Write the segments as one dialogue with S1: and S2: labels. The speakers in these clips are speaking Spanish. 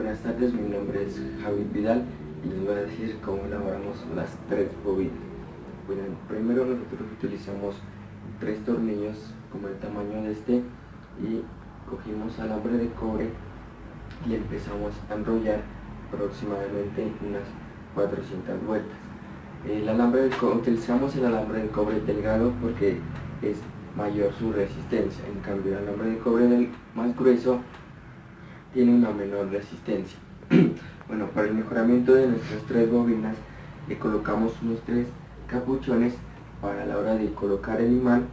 S1: Buenas tardes, mi nombre es Javi Vidal y les voy a decir cómo elaboramos las tres bobinas. Bueno, primero nosotros utilizamos tres tornillos como el tamaño de este y cogimos alambre de cobre y empezamos a enrollar aproximadamente unas 400 vueltas. Utilizamos el alambre de cobre delgado porque es mayor su resistencia, en cambio el alambre de cobre más grueso tiene una menor resistencia. Bueno, para el mejoramiento de nuestras tres bobinas le colocamos unos tres capuchones para a la hora de colocar el imán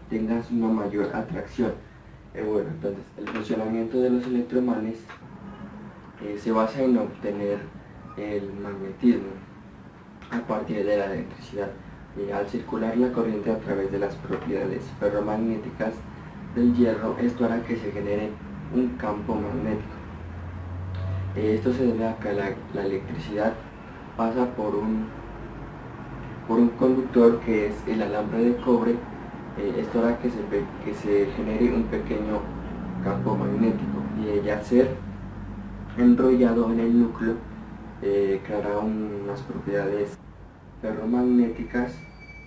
S1: tengas una mayor atracción. Bueno, entonces el funcionamiento de los electroimanes se basa en obtener el magnetismo a partir de la electricidad al circular la corriente a través de las propiedades ferromagnéticas del hierro. Esto hará que se genere un campo magnético. Esto se debe a que la electricidad pasa por un conductor que es el alambre de cobre. Esto hará que se genere un pequeño campo magnético y al ser enrollado en el núcleo creará unas propiedades ferromagnéticas.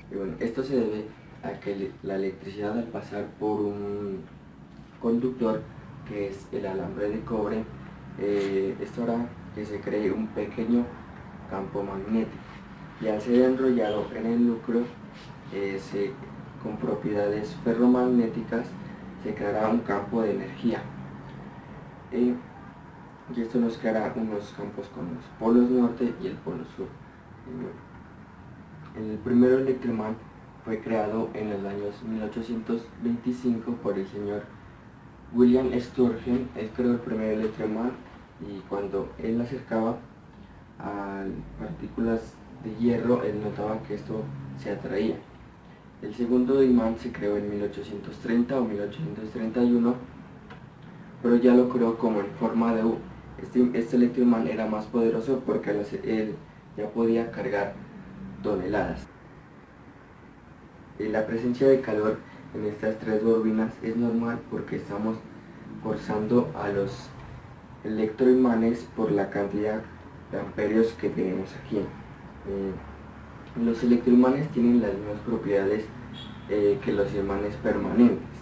S1: Y bueno, esto se debe a que la electricidad al pasar por un conductor que es el alambre de cobre, esto hará que se cree un pequeño campo magnético y al ser enrollado en el núcleo con propiedades ferromagnéticas se creará un campo de energía y esto nos creará unos campos con los polos norte y el polo sur. El primer electroimán fue creado en los años 1825 por el señor William Sturgeon. Él creó el primer electroimán y cuando él acercaba a partículas de hierro, él notaba que esto se atraía. El segundo imán se creó en 1830 o 1831, pero ya lo creó como en forma de U. Este electroimán era más poderoso porque él ya podía cargar toneladas. La presencia de calor en estas tres bobinas es normal porque estamos forzando a los electroimanes por la cantidad de amperios que tenemos aquí. Los electroimanes tienen las mismas propiedades que los imanes permanentes.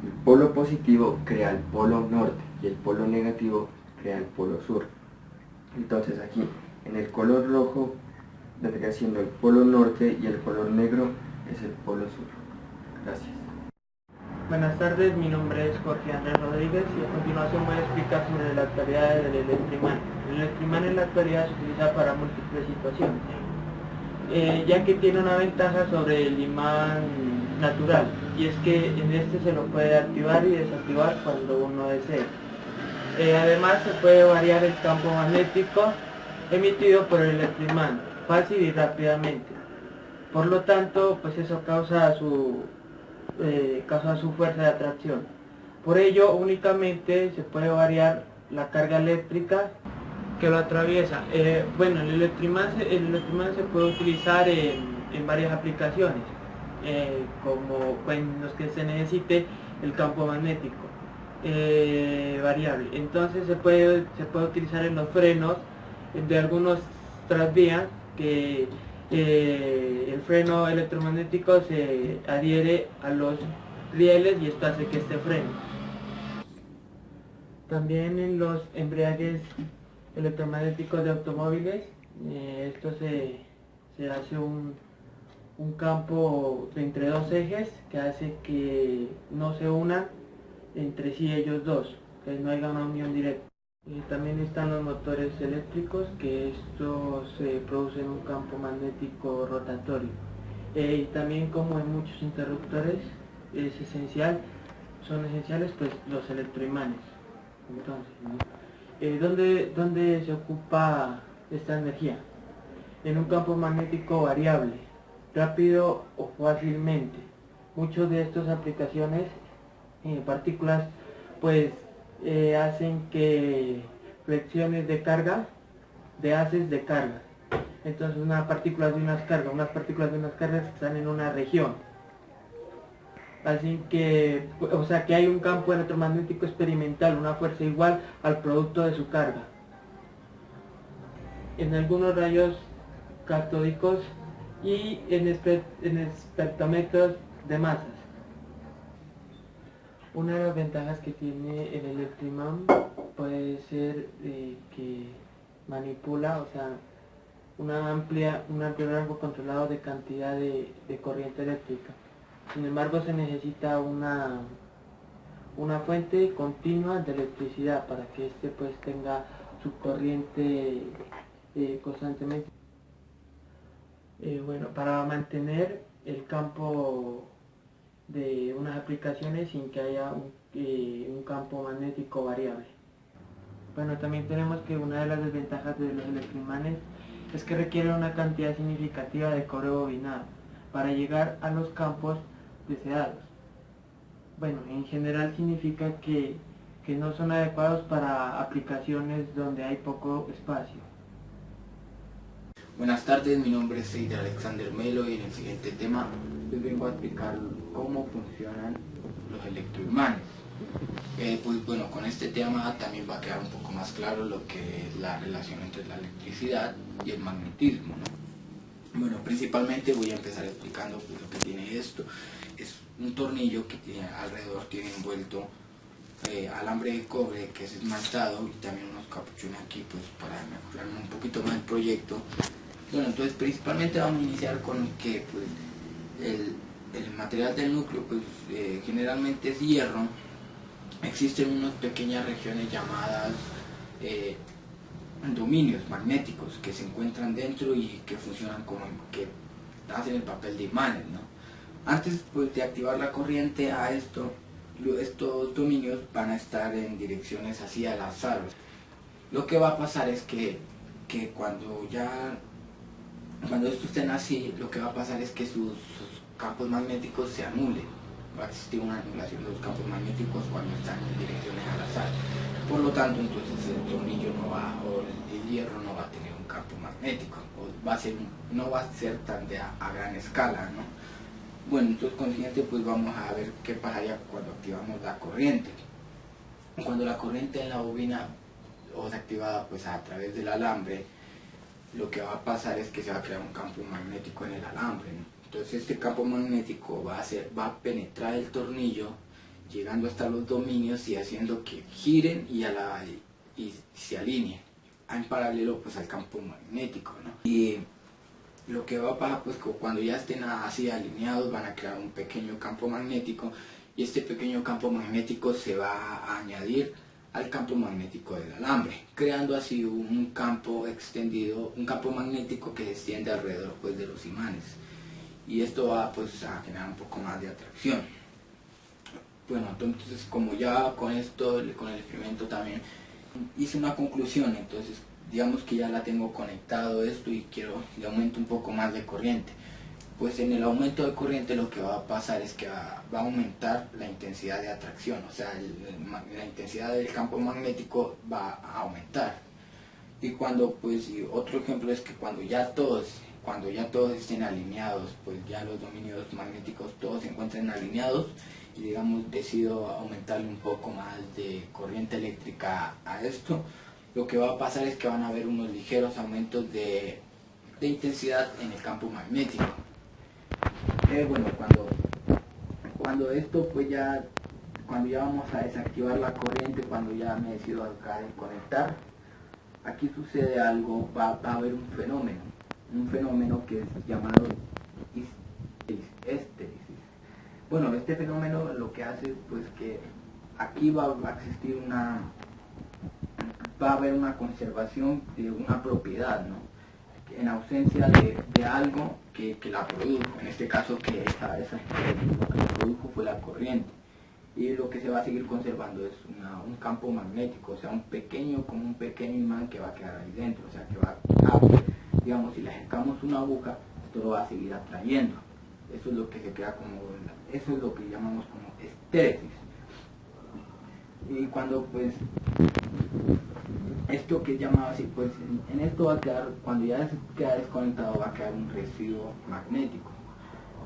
S1: El polo positivo crea el polo norte y el polo negativo crea el polo sur. Entonces aquí en el color rojo vendría siendo el polo norte y el color negro es el polo sur. Gracias.
S2: Buenas tardes, mi nombre es Jorge Andrés Rodríguez y a continuación voy a explicar sobre la actualidad del electroimán. El electroimán en la actualidad se utiliza para múltiples situaciones, ya que tiene una ventaja sobre el imán natural, y es que en este se lo puede activar y desactivar cuando uno desee. Además se puede variar el campo magnético emitido por el electroimán fácil y rápidamente. Por lo tanto, pues eso causa su fuerza de atracción. Por ello, únicamente se puede variar la carga eléctrica que lo atraviesa. Bueno, el electroimán se puede utilizar en varias aplicaciones, como en los que se necesite el campo magnético variable. Entonces se puede utilizar en los frenos de algunos tranvías que el freno electromagnético se adhiere a los rieles y esto hace que este frene. También en los embragues electromagnéticos de automóviles, esto se hace un campo entre dos ejes que hace que no se unan entre sí ellos dos, que no haya una unión directa. También están los motores eléctricos, que estos producen un campo magnético rotatorio. Y también, como en muchos interruptores, son esenciales pues los electroimanes. Entonces, ¿dónde se ocupa esta energía? En un campo magnético variable, rápido o fácilmente. Muchas de estas aplicaciones, partículas, pues hacen que flexiones de carga, de haces de carga. Entonces unas partículas de unas cargas que están en una región, Así que, o sea, que hay un campo electromagnético experimental, una fuerza igual al producto de su carga. En algunos rayos catódicos y en espectrómetros de masas. Una de las ventajas que tiene el electroimán puede ser que manipula, o sea, un amplio rango controlado de cantidad de corriente eléctrica. Sin embargo, se necesita una fuente continua de electricidad para que éste pues tenga su corriente constantemente. Bueno, para mantener el campo de unas aplicaciones sin que haya un campo magnético variable. Bueno, también tenemos que una de las desventajas de los electroimanes es que requiere una cantidad significativa de cobre bobinado para llegar a los campos deseados. Bueno, en general significa que no son adecuados para aplicaciones donde hay poco espacio.
S3: Buenas tardes, mi nombre es Seidar Alexander Melo y en el siguiente tema les vengo a explicar cómo funcionan los electroimanes. Pues bueno, con este tema también va a quedar un poco más claro lo que es la relación entre la electricidad y el magnetismo, ¿no? Bueno, principalmente voy a empezar explicando pues, lo que tiene esto. Es un tornillo que tiene envuelto alambre de cobre que es esmaltado y también unos capuchones aquí pues para mejorar un poquito más el proyecto. Bueno, entonces principalmente vamos a iniciar con que pues, el material del núcleo pues, generalmente es hierro. Existen unas pequeñas regiones llamadas dominios magnéticos que se encuentran dentro y que funcionan como que hacen el papel de imanes, ¿no? Antes pues, de activar la corriente a estos dominios van a estar en direcciones así al azar. Lo que va a pasar es que cuando estos estén así, lo que va a pasar es que sus campos magnéticos se anulen. Va a existir una anulación de los campos magnéticos cuando están en direcciones al azar. Por lo tanto, entonces el tornillo o el hierro no va a tener un campo magnético, o no va a ser tan a gran escala, ¿no? Bueno, entonces consiguiente pues vamos a ver qué pasaría cuando activamos la corriente. Cuando la corriente en la bobina o es activada pues a través del alambre, lo que va a pasar es que se va a crear un campo magnético en el alambre, ¿no? Entonces este campo magnético va a penetrar el tornillo, llegando hasta los dominios y haciendo que giren y se alineen en paralelo pues al campo magnético, ¿no? Y lo que va a pasar pues que cuando ya estén así alineados van a crear un pequeño campo magnético y este pequeño campo magnético se va a añadir al campo magnético del alambre, creando así un campo extendido, un campo magnético que se extiende alrededor pues, de los imanes. Y esto va pues, a generar un poco más de atracción. Bueno, entonces como ya con esto, con el experimento también hice una conclusión, entonces digamos que ya la tengo conectado esto y quiero le aumento un poco más de corriente. Pues en el aumento de corriente lo que va a pasar es que va a aumentar la intensidad de atracción, o sea, la intensidad del campo magnético va a aumentar. Y otro ejemplo es que cuando ya todos estén alineados, pues ya los dominios magnéticos todos se encuentren alineados y digamos decido aumentarle un poco más de corriente eléctrica a esto, lo que va a pasar es que van a haber unos ligeros aumentos de intensidad en el campo magnético. Bueno, cuando esto pues cuando ya vamos a desactivar la corriente, cuando ya me decido acá de conectar, aquí sucede algo, va a haber un fenómeno que es llamado estéresis. Bueno, este fenómeno lo que hace pues que aquí va a existir va a haber una conservación de una propiedad, ¿no? En ausencia de algo que la produjo, en este caso que lo que la produjo fue la corriente, y lo que se va a seguir conservando es un campo magnético, o sea, como un pequeño imán que va a quedar ahí dentro, o sea, que digamos, si le acercamos una aguja, esto lo va a seguir atrayendo. Eso es lo que se crea eso es lo que llamamos como estéresis. Y cuando pues esto que es llamado así, pues en esto va a quedar, cuando ya se queda desconectado, va a quedar un residuo magnético.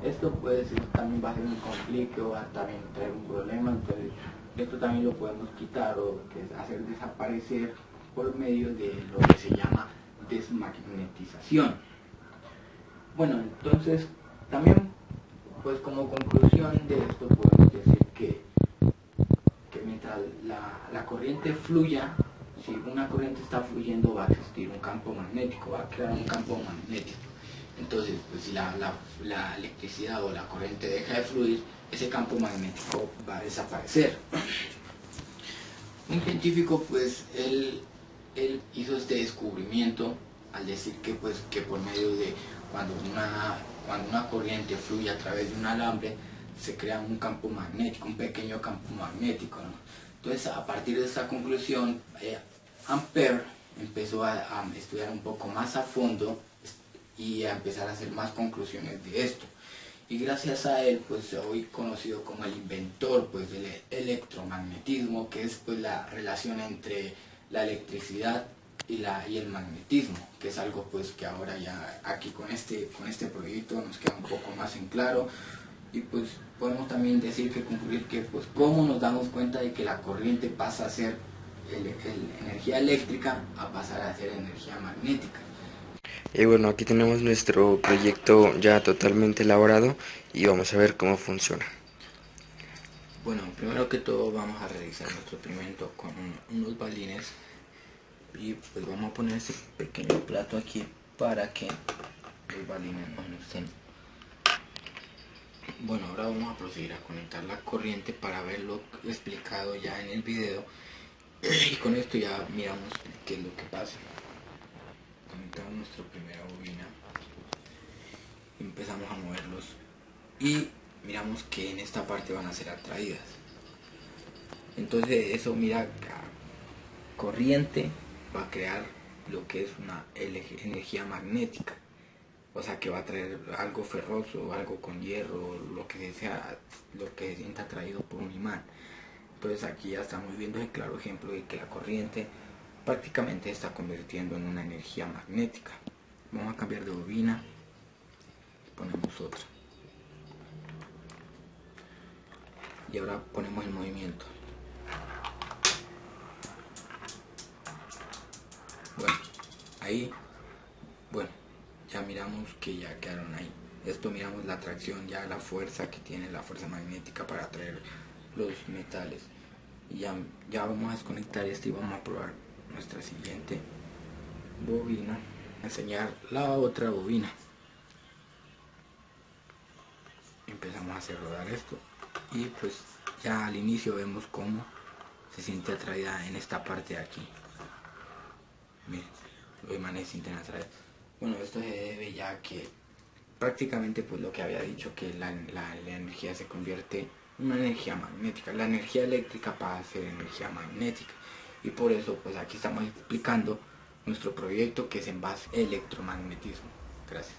S3: Esto pues también va a ser un conflicto, va a también traer un problema, entonces esto también lo podemos quitar o hacer desaparecer por medio de lo que se llama desmagnetización. Bueno, entonces también pues como conclusión de esto podemos decir que mientras la corriente fluya, si una corriente está fluyendo va a existir un campo magnético, va a crear un campo magnético. Entonces, pues si la electricidad o la corriente deja de fluir, ese campo magnético va a desaparecer. Un científico, pues, él hizo este descubrimiento al decir que, pues, que por medio de cuando una corriente fluye a través de un alambre, se crea un campo magnético, un pequeño campo magnético, ¿no? Entonces, a partir de esta conclusión, Ampère empezó a estudiar un poco más a fondo y a empezar a hacer más conclusiones de esto. Y gracias a él, pues hoy conocido como el inventor pues, del electromagnetismo, que es pues la relación entre la electricidad y el magnetismo, que es algo pues que ahora ya aquí con este proyecto nos queda un poco más en claro. Y pues podemos también decir que concluir que pues cómo nos damos cuenta de que la corriente pasa a ser energía eléctrica a pasar a ser energía magnética.
S1: Y bueno, aquí tenemos nuestro proyecto ya totalmente elaborado y vamos a ver cómo funciona.
S3: Bueno, primero que todo vamos a realizar nuestro experimento con unos balines y pues vamos a poner este pequeño plato aquí para que los balines no nos estén. Bueno, ahora vamos a proceder a conectar la corriente para ver lo explicado ya en el video y con esto ya miramos qué es lo que pasa. Conectamos nuestra primera bobina, empezamos a moverlos y miramos que en esta parte van a ser atraídas. Entonces eso, mira, corriente va a crear lo que es una energía magnética, o sea que va a traer algo ferroso, algo con hierro, lo que sea, lo que se sienta atraído por un imán. Entonces aquí ya estamos viendo el claro ejemplo de que la corriente prácticamente se está convirtiendo en una energía magnética. Vamos a cambiar de bobina y ponemos otra. Y ahora ponemos el movimiento. Bueno, ahí, bueno, ya miramos que ya quedaron ahí. Esto miramos la atracción, ya la fuerza que tiene la fuerza magnética para atraer los metales. Y ya vamos a desconectar esto y vamos a probar nuestra siguiente bobina, enseñar la otra bobina. Empezamos a hacer rodar esto y pues ya al inicio vemos cómo se siente atraída en esta parte de aquí. Miren, los imanes se sienten atraídos. Bueno, esto se debe ya que prácticamente pues lo que había dicho, que la energía se convierte en una energía magnética. La energía eléctrica pasa a ser energía magnética. Y por eso pues aquí estamos explicando nuestro proyecto que es en base a electromagnetismo. Gracias.